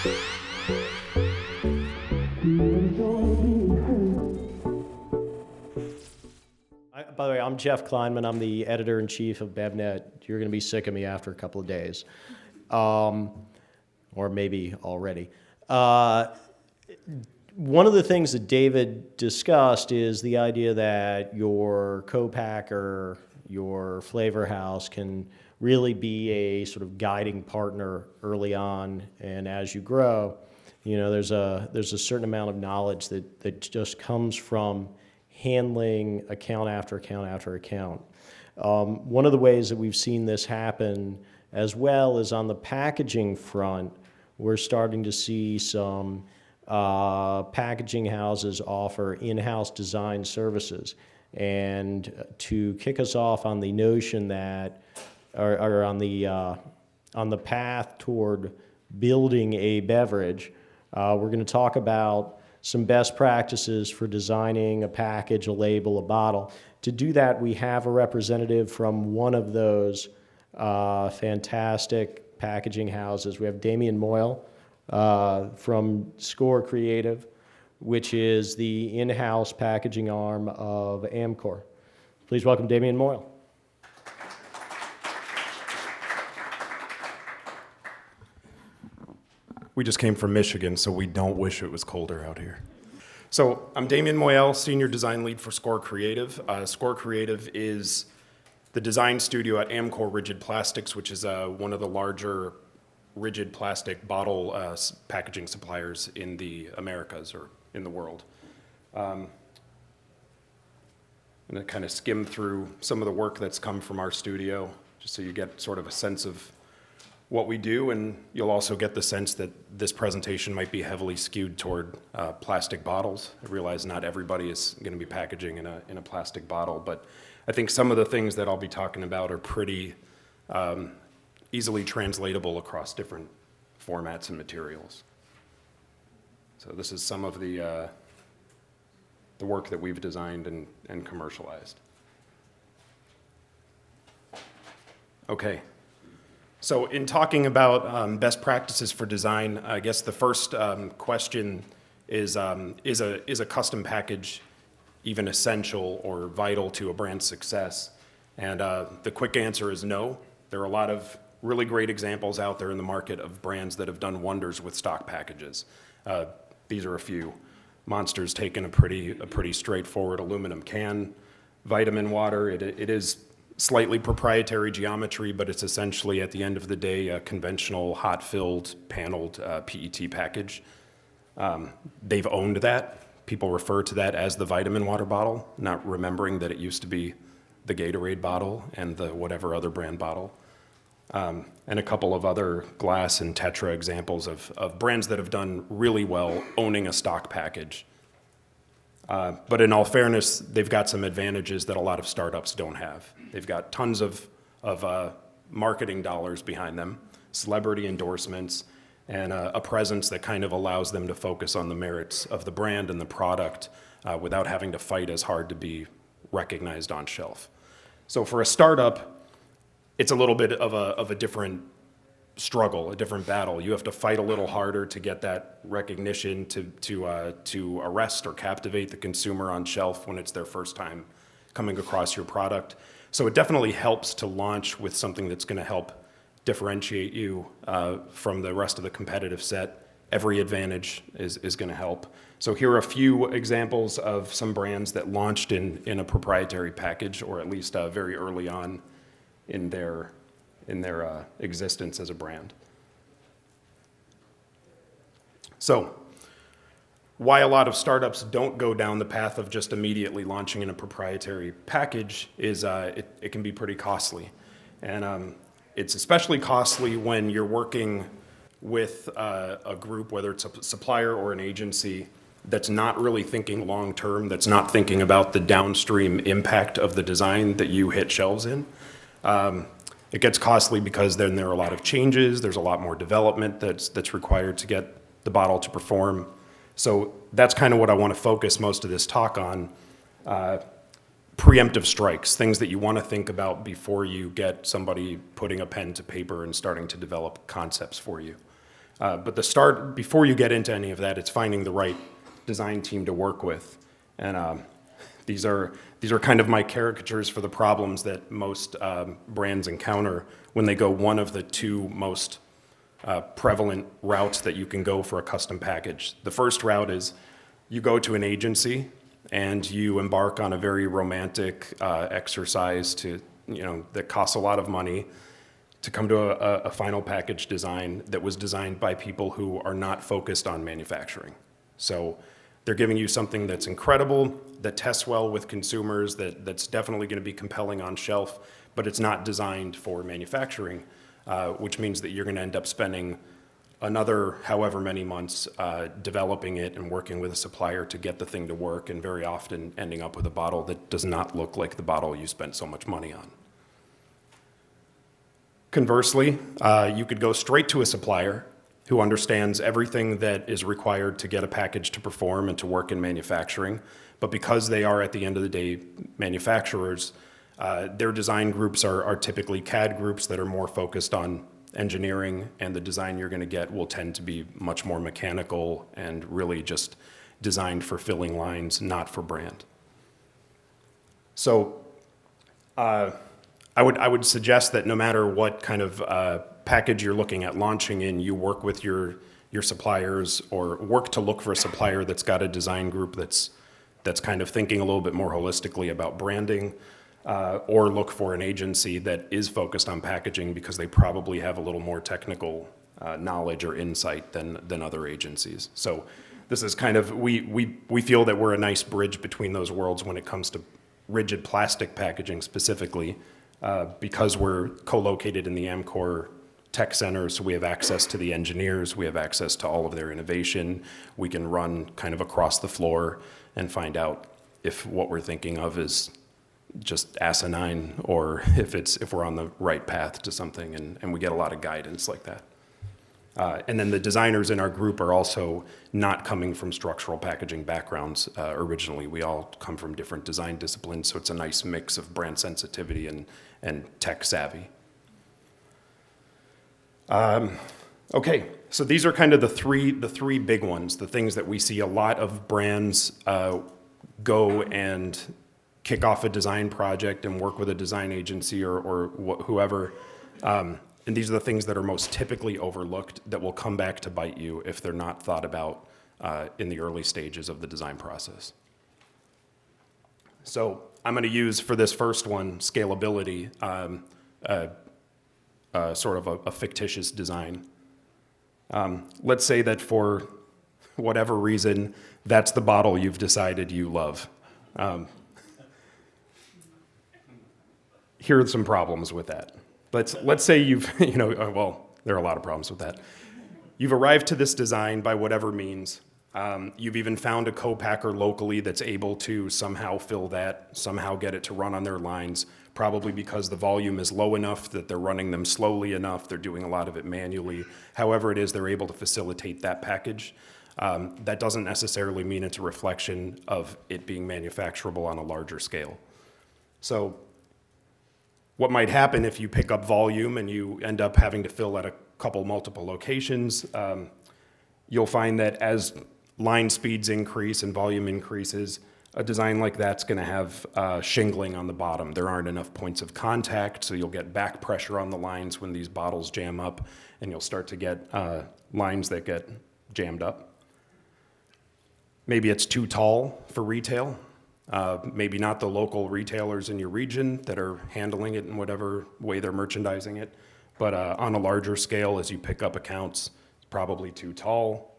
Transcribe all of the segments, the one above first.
By the way, I'm Jeff Kleinman. I'm the editor-in-chief of BevNet. You're going to be sick of me after a couple of days, or maybe already. One of the things that David discussed is the idea that your co-packer, your flavor house can really be a sort of guiding partner early on, and as you grow, you know, there's a certain amount of knowledge that just comes from handling account after account after account. One of the ways that we've seen this happen as well is on the packaging front. We're starting to see some packaging houses offer in-house design services. And to kick us off on the notion that, or on the path toward building a beverage, we're going to talk about some best practices for designing a package, a label, a bottle. To do that, we have a representative from one of those fantastic packaging houses. We have Damien Moyal from ScorCreative, which is the in-house packaging arm of Amcor. Please welcome Damien Moyal. We just came from Michigan, so we don't wish it was colder out here. So I'm Damien Moyal, Senior Design Lead for ScorCreative. ScorCreative is the design studio at Amcor Rigid Plastics, which is one of the larger rigid plastic bottle packaging suppliers in the Americas or in the world. I'm going to kind of skim through some of the work that's come from our studio, just so you get sort of a sense of what we do, and you'll also get the sense that this presentation might be heavily skewed toward plastic bottles. I realize not everybody is going to be packaging in a plastic bottle, but I think some of the things that I'll be talking about are pretty easily translatable across different formats and materials. So this is some of the work that we've designed and commercialized. Okay. So in talking about best practices for design, I guess the first question is a custom package even essential or vital to a brand's success? And the quick answer is no. There are a lot of really great examples out there in the market of brands that have done wonders with stock packages. These are a few. Monster's taken a pretty straightforward aluminum can. Vitamin water, it is slightly proprietary geometry, but it's essentially, at the end of the day, a conventional hot-filled, paneled PET package. They've owned that. People refer to that as the vitamin water bottle, not remembering that it used to be the Gatorade bottle and the whatever other brand bottle. And a couple of other glass and Tetra examples of brands that have done really well owning a stock package. But in all fairness, they've got some advantages that a lot of startups don't have. They've got tons of marketing dollars behind them, celebrity endorsements, and a presence that kind of allows them to focus on the merits of the brand and the product without having to fight as hard to be recognized on shelf. So for a startup, it's a little bit of a different struggle, a different battle. You have to fight a little harder to get that recognition to arrest or captivate the consumer on shelf when it's their first time coming across your product. So it definitely helps to launch with something that's going to help differentiate you from the rest of the competitive set. Every advantage is going to help. So here are a few examples of some brands that launched in a proprietary package, or at least very early on in their existence as a brand. So why a lot of startups don't go down the path of just immediately launching in a proprietary package is it can be pretty costly. And it's especially costly when you're working with a group, whether it's a supplier or an agency, that's not really thinking long-term, that's not thinking about the downstream impact of the design that you hit shelves in. It gets costly because then there are a lot of changes, there's a lot more development that's required to get the bottle to perform. So that's kind of what I want to focus most of this talk on. Preemptive strikes, things that you want to think about before you get somebody putting a pen to paper and starting to develop concepts for you. But the start, before you get into any of that, it's finding the right design team to work with. And these are kind of my caricatures for the problems that most brands encounter when they go one of the two most prevalent routes that you can go for a custom package. The first route is you go to an agency and you embark on a very romantic exercise that costs a lot of money to come to a final package design that was designed by people who are not focused on manufacturing. So they're giving you something that's incredible, that tests well with consumers, that's definitely going to be compelling on shelf, but it's not designed for manufacturing, which means that you're going to end up spending another however many months developing it and working with a supplier to get the thing to work, and very often ending up with a bottle that does not look like the bottle you spent so much money on. Conversely, you could go straight to a supplier who understands everything that is required to get a package to perform and to work in manufacturing, but because they are, at the end of the day, manufacturers, their design groups are typically CAD groups that are more focused on engineering, and the design you're going to get will tend to be much more mechanical and really just designed for filling lines, not for brand. So I would suggest that no matter what kind of package you're looking at launching in, you work with your suppliers, or work to look for a supplier that's got a design group that's kind of thinking a little bit more holistically about branding, or look for an agency that is focused on packaging because they probably have a little more technical knowledge or insight than other agencies. So this is kind of, we feel that we're a nice bridge between those worlds when it comes to rigid plastic packaging specifically, because we're co-located in the Amcor Tech Center, so we have access to the engineers, we have access to all of their innovation. We can run kind of across the floor and find out if what we're thinking of is just asinine, or if we're on the right path to something, and we get a lot of guidance like that. And then the designers in our group are also not coming from structural packaging backgrounds originally. We all come from different design disciplines, so it's a nice mix of brand sensitivity and tech savvy. Okay, so these are kind of the three big ones, the things that we see a lot of brands go and kick off a design project and work with a design agency or whoever. And these are the things that are most typically overlooked that will come back to bite you if they're not thought about in the early stages of the design process. So I'm going to use for this first one, scalability, sort of a fictitious design. Let's say that for whatever reason, that's the bottle you've decided you love. Here are some problems with that. Let's say you've, well, there are a lot of problems with that. You've arrived to this design by whatever means. You've even found a co-packer locally that's able to somehow fill that, somehow get it to run on their lines, probably because the volume is low enough that they're running them slowly enough, they're doing a lot of it manually. However it is, they're able to facilitate that package. That doesn't necessarily mean it's a reflection of it being manufacturable on a larger scale. So what might happen if you pick up volume and you end up having to fill at a couple multiple locations, you'll find that as line speeds increase and volume increases, a design like that's going to have shingling on the bottom. There aren't enough points of contact, so you'll get back pressure on the lines when these bottles jam up, and you'll start to get lines that get jammed up. Maybe it's too tall for retail. Maybe not the local retailers in your region that are handling it in whatever way they're merchandising it, but on a larger scale, as you pick up accounts, it's probably too tall.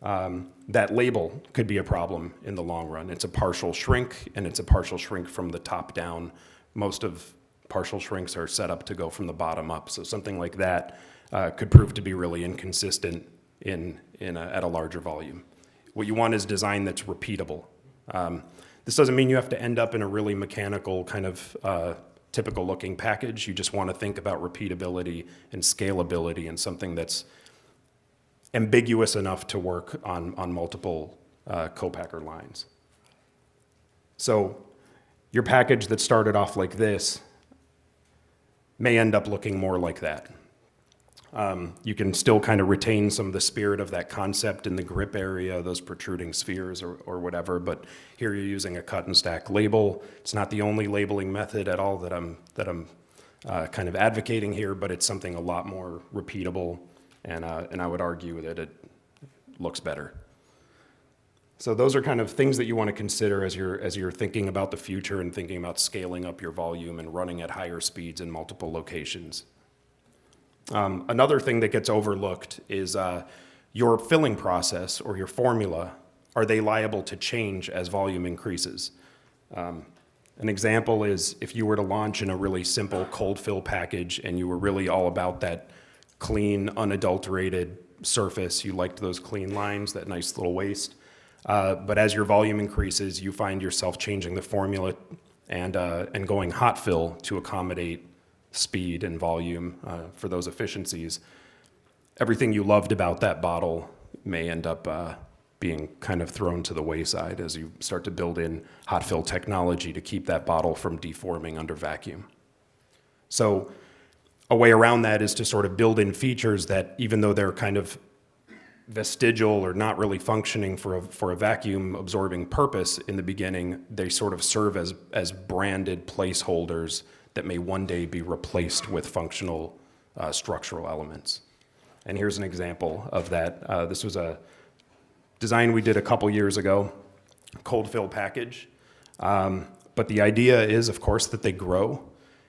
That label could be a problem in the long run. It's a partial shrink, and it's a partial shrink from the top down. Most of partial shrinks are set up to go from the bottom up, so something like that could prove to be really inconsistent at a larger volume. What you want is design that's repeatable. This doesn't mean you have to end up in a really mechanical kind of typical looking package. You just want to think about repeatability and scalability and something that's ambiguous enough to work on multiple co-packer lines. So your package that started off like this may end up looking more like that. You can still kind of retain some of the spirit of that concept in the grip area, those protruding spheres or whatever, but here you're using a cut and stack label. It's not the only labeling method at all that I'm kind of advocating here, but it's something a lot more repeatable, and I would argue that it looks better. So those are kind of things that you want to consider as you're thinking about the future and thinking about scaling up your volume and running at higher speeds in multiple locations. Another thing that gets overlooked is your filling process or your formula. Are they liable to change as volume increases? An example is if you were to launch in a really simple cold fill package and you were really all about that clean, unadulterated surface, you liked those clean lines, that nice little waste. But as your volume increases, you find yourself changing the formula and going hot fill to accommodate speed and volume for those efficiencies. Everything you loved about that bottle may end up being kind of thrown to the wayside as you start to build in hot fill technology to keep that bottle from deforming under vacuum. So a way around that is to sort of build in features that, even though they're kind of vestigial or not really functioning for a vacuum absorbing purpose in the beginning, they sort of serve as branded placeholders that may one day be replaced with functional structural elements. And here's an example of that. This was a design we did a couple years ago, cold fill package. But the idea is, of course, that they grow.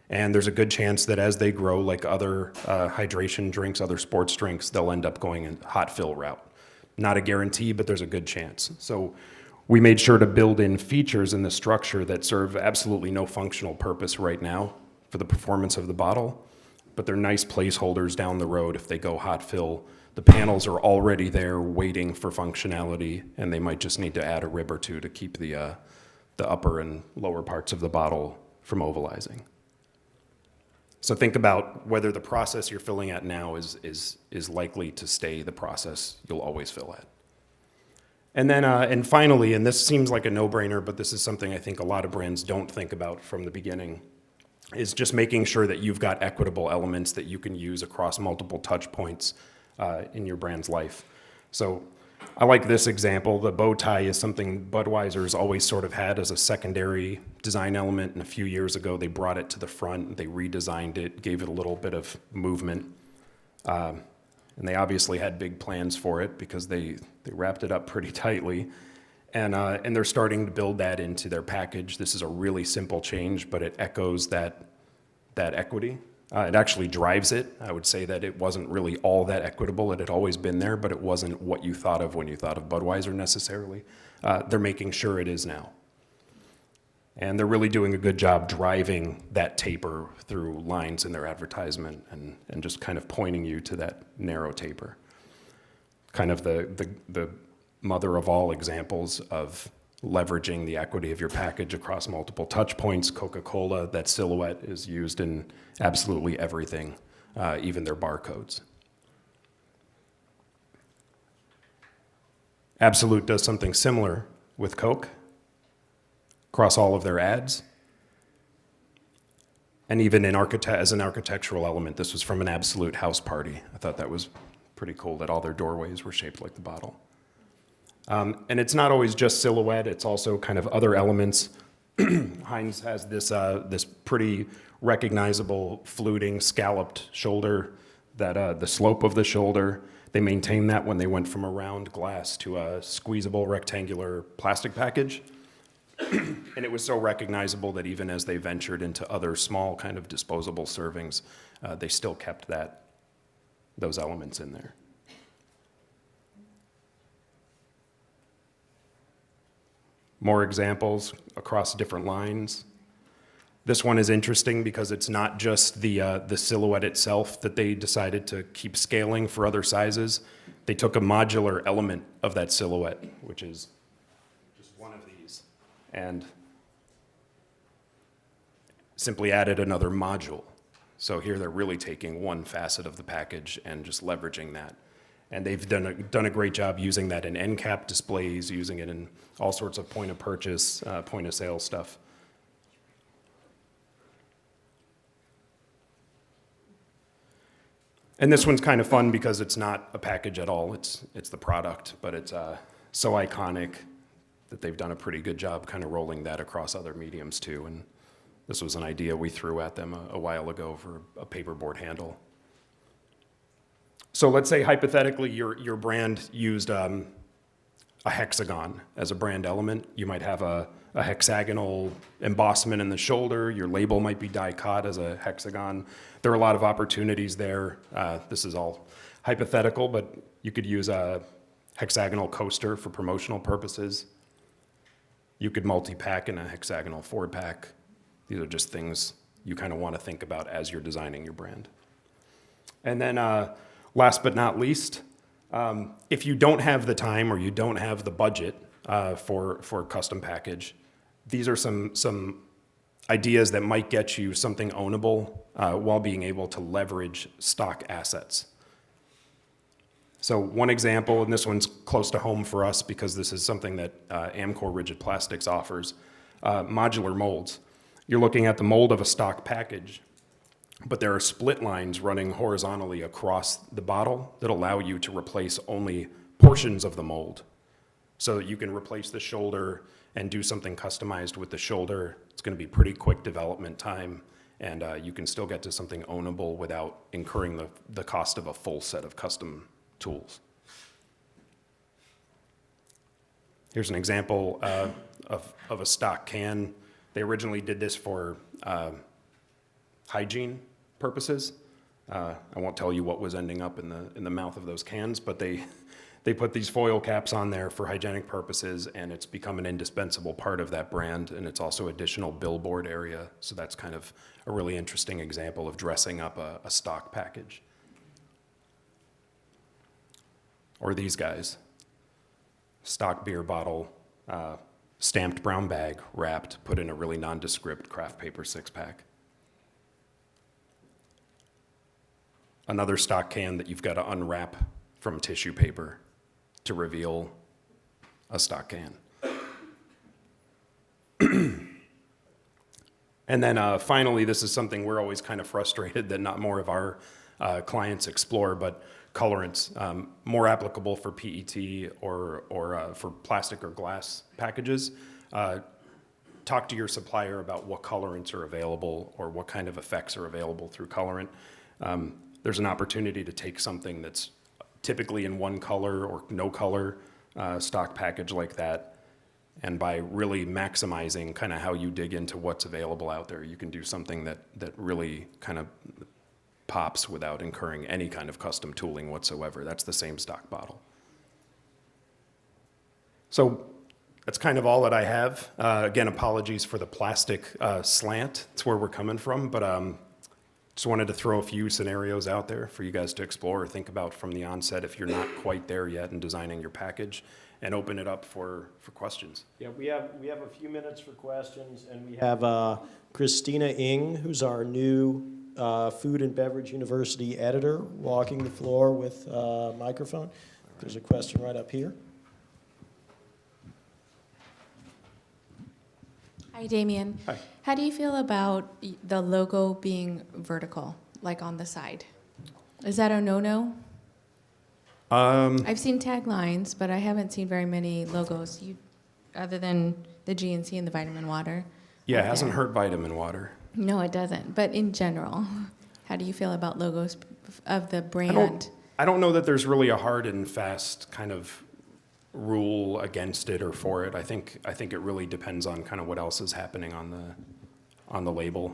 And there's a good chance that as they grow, like other hydration drinks, other sports drinks, they'll end up going in hot fill route. Not a guarantee, but there's a good chance. So we made sure to build in features in the structure that serve absolutely no functional purpose right now for the performance of the bottle, but they're nice placeholders down the road if they go hot fill. The panels are already there waiting for functionality, and they might just need to add a rib or two to keep the upper and lower parts of the bottle from ovalizing. So think about whether the process you're filling at now is likely to stay the process you'll always fill at. And then, and finally, and this seems like a no-brainer, but this is something I think a lot of brands don't think about from the beginning, is just making sure that you've got equitable elements that you can use across multiple touch points in your brand's life. So I like this example. The bow tie is something Budweiser's always sort of had as a secondary design element, and a few years ago they brought it to the front, they redesigned it, gave it a little bit of movement. And they obviously had big plans for it because they wrapped it up pretty tightly. And they're starting to build that into their package. This is a really simple change, but it echoes that equity. It actually drives it. I would say that it wasn't really all that equitable. It had always been there, but it wasn't what you thought of when you thought of Budweiser necessarily. They're making sure it is now. And they're really doing a good job driving that taper through lines in their advertisement and just kind of pointing you to that narrow taper. Kind of the mother of all examples of leveraging the equity of your package across multiple touch points. Coca-Cola, that silhouette is used in absolutely everything, even their barcodes. Absolute does something similar with Coke across all of their ads. And even as an architectural element, this was from an Absolute house party. I thought that was pretty cool that all their doorways were shaped like the bottle. And it's not always just silhouette, it's also kind of other elements. Heinz has this pretty recognizable fluting scalloped shoulder, that the slope of the shoulder. They maintained that when they went from a round glass to a squeezable rectangular plastic package. And it was so recognizable that even as they ventured into other small kind of disposable servings, they still kept those elements in there. More examples across different lines. This one is interesting because it's not just the silhouette itself that they decided to keep scaling for other sizes. They took a modular element of that silhouette, which is just one of these, and simply added another module. So here they're really taking one facet of the package and just leveraging that. And they've done a great job using that in end cap displays, using it in all sorts of point of purchase, point of sale stuff. And this one's kind of fun because it's not a package at all. It's the product, but it's so iconic that they've done a pretty good job kind of rolling that across other mediums too. And this was an idea we threw at them a while ago for a paperboard handle. So let's say hypothetically your brand used a hexagon as a brand element. You might have a hexagonal embossment in the shoulder. Your label might be die-cut as a hexagon. There are a lot of opportunities there. This is all hypothetical, but you could use a hexagonal coaster for promotional purposes. You could multi-pack in a hexagonal 4-pack. These are just things you kind of want to think about as you're designing your brand. And then last but not least, if you don't have the time or you don't have the budget for a custom package, these are some ideas that might get you something ownable while being able to leverage stock assets. So one example, and this one's close to home for us because this is something that Amcor Rigid Plastics offers, modular molds. You're looking at the mold of a stock package, but there are split lines running horizontally across the bottle that allow you to replace only portions of the mold. So that you can replace the shoulder and do something customized with the shoulder. It's going to be pretty quick development time, and you can still get to something ownable without incurring the cost of a full set of custom tools. Here's an example of a stock can. They originally did this for hygiene purposes. I won't tell you what was ending up in the mouth of those cans, but they put these foil caps on there for hygienic purposes, and it's become an indispensable part of that brand, and it's also additional billboard area. So that's kind of a really interesting example of dressing up a stock package. Or these guys, stock beer bottle, stamped brown bag, wrapped, put in a really nondescript craft paper 6-pack. Another stock can that you've got to unwrap from tissue paper to reveal a stock can. And then finally, this is something we're always kind of frustrated that not more of our clients explore, but colorants, more applicable for PET or for plastic or glass packages. Talk to your supplier about what colorants are available or what kind of effects are available through colorant. There's an opportunity to take something that's typically in one color or no color stock package like that, and by really maximizing kind of how you dig into what's available out there, you can do something that really kind of pops without incurring any kind of custom tooling whatsoever. That's the same stock bottle. So that's kind of all that I have. Again, apologies for the plastic slant. It's where we're coming from, but just wanted to throw a few scenarios out there for you guys to explore or think about from the onset if you're not quite there yet in designing your package, and open it up for questions. Yeah, we have a few minutes for questions, and we have Christina Ng, who's our new Food and Beverage University editor, walking the floor with a microphone. There's a question right up here. Hi, Damien. Hi. How do you feel about the logo being vertical, like on the side? Is that a no-no? I've seen taglines, but I haven't seen very many logos, other than the GNC and the vitamin water. Yeah, it hasn't hurt vitamin water. No, it doesn't. But in general, how do you feel about logos of the brand? I don't know that there's really a hard and fast kind of rule against it or for it. I think it really depends on kind of what else is happening on the label.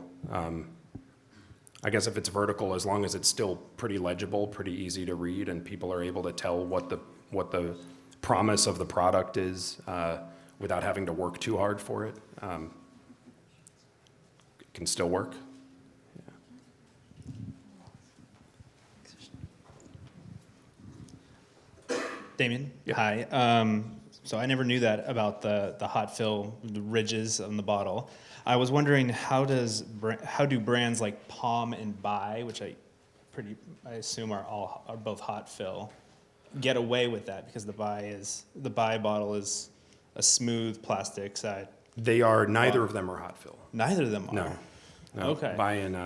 I guess if it's vertical, as long as it's still pretty legible, pretty easy to read, and people are able to tell what the promise of the product is without having to work too hard for it, it can still work. Damien, Yeah. hi. So I never knew that about the hot fill, the ridges on the bottle. I was wondering how do brands like Palm and Bai, which I assume are both hot fill, get away with that, because the Bai bottle is a smooth plastic side. They are, neither of them are hot fill. Neither of them are. No. Okay. Bai and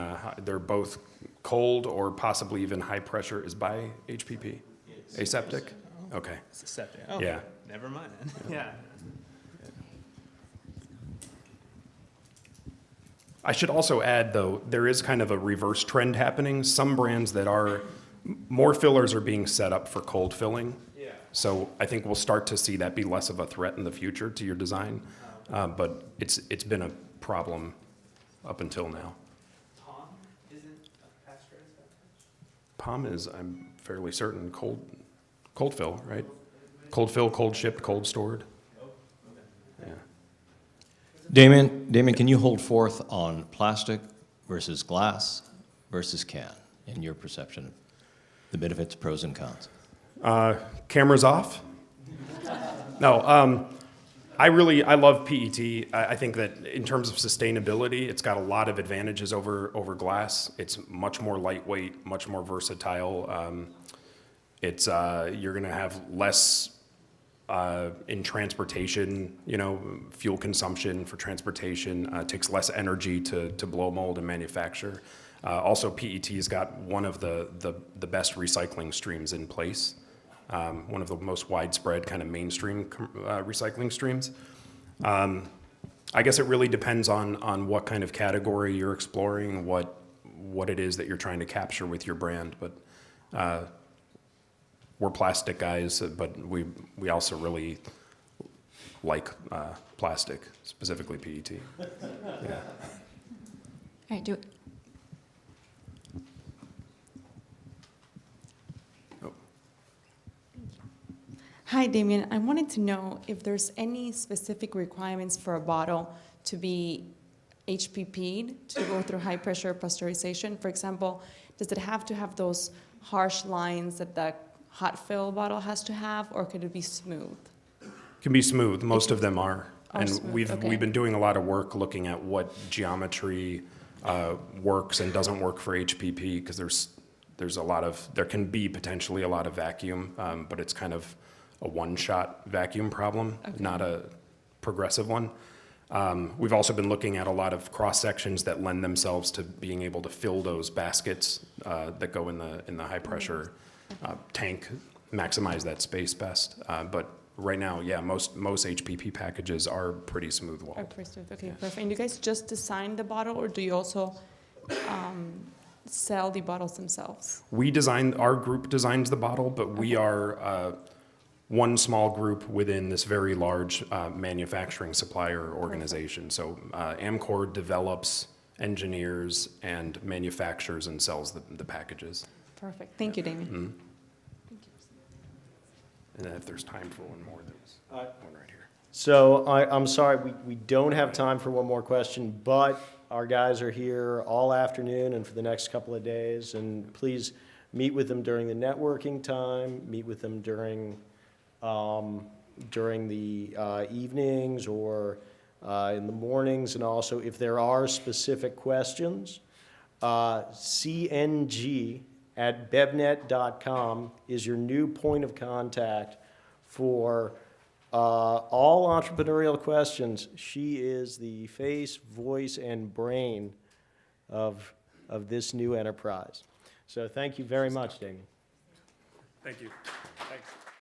they're both cold or possibly even high pressure is by HPP? Aseptic? Okay, It's a septic. Oh, yeah. never mind. Yeah. I should also add, though, there is kind of a reverse trend happening. Some brands that are, more fillers are being set up for cold filling. Yeah. So I think we'll start to see that be less of a threat in the future to your design. But it's been a problem up until now. Palm isn't a pasteurized beverage? POM is, I'm fairly certain, cold fill, right? Cold fill, cold shipped, cold stored. Yeah. Damien, can you hold forth on plastic versus glass versus can in your perception of the benefits, pros, and cons? Cameras off? No, I love PET. I think that in terms of sustainability, it's got a lot of advantages over glass. It's much more lightweight, much more versatile. You're going to have less in transportation, fuel consumption for transportation. It takes less energy to blow mold and manufacture. Also, PET's got one of the best recycling streams in place. One of the most widespread kind of mainstream recycling streams. I guess it really depends on what kind of category you're exploring, what it is that you're trying to capture with your brand. But we're plastic guys, but we also really like plastic, specifically PET. Yeah. All right, Hi, Damien. I wanted to know if there's any specific requirements for a bottle to be HPP'd to go through high pressure pasteurization. For example, does it have to have those harsh lines that the hot fill bottle has to have, or could it be smooth? Can be smooth. Most of them are. And smooth, okay. we've been doing a lot of work looking at what geometry works and doesn't work for HPP, because there can be potentially a lot of vacuum, but it's kind of a one-shot vacuum problem, not a progressive one. We've also been looking at a lot of cross-sections that lend themselves to being able to fill those baskets that go in the high-pressure tank, maximize that space best. But right now, yeah, most HPP packages are pretty smooth-walled. Okay, perfect. And you guys just design the bottle, or do you also sell the bottles themselves? Our group designs the bottle, but we are one small group within this very large manufacturing supplier organization. So Amcor develops, engineers, and manufactures and sells the packages. Perfect. Thank you, Damien. Mm-hmm. And then if there's time for one more, there's one right here. So I'm sorry, we don't have time for one more question, but our guys are here all afternoon and for the next couple of days. And please meet with them during the networking time, meet with them during the evenings or in the mornings. And also, if there are specific questions, CNG@BevNET.com is your new point of contact for all entrepreneurial questions. She is the face, voice, and brain of this new enterprise. So thank you very much, Damien. Thank you. Thanks.